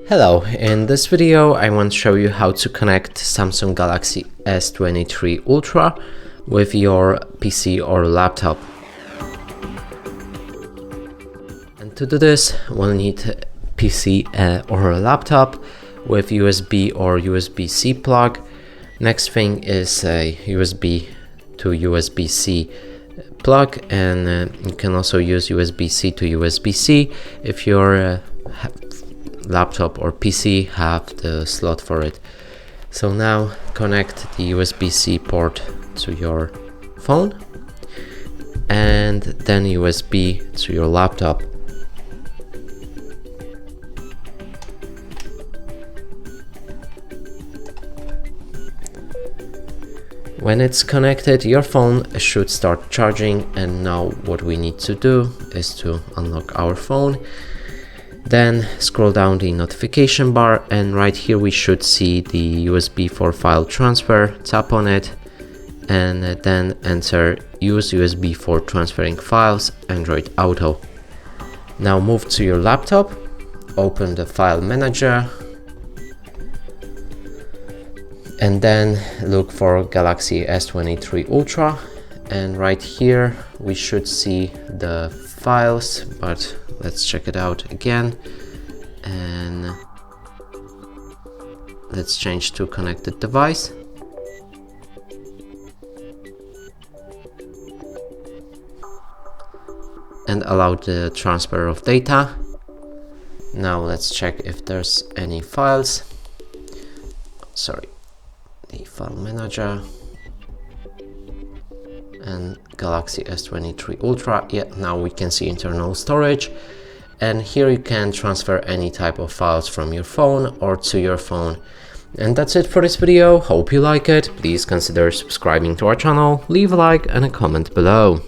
Hello, in this video I want to show you how to connect Samsung Galaxy S23 Ultra with your PC or laptop. And to do this, we'll need a PC or a laptop with USB or USB-C plug. Next thing is a USB to USB-C plug, and you can also use USB-C to USB-C if your laptop or PC have the slot for it. So now connect the USB-C port to your phone and then USB to your laptop. When it's connected, your phone should start charging, and now what we need to do is to unlock our phone. Then scroll down the notification bar, and right here we should see the USB for file transfer. Tap on it and then enter use USB for transferring files, Android Auto. Now move to your laptop, open the file manager, and then look for Galaxy S23 Ultra, and right here we should see the files, but let's check it out again, and let's change to connected device. And allow the transfer of data. Now let's check if there's any files. Sorry, the file manager and Galaxy S23 Ultra. Yeah, now we can see internal storage, and here you can transfer any type of files from your phone or to your phone. And that's it for this video. Hope you like it. Please consider subscribing to our channel, leave a like and a comment below.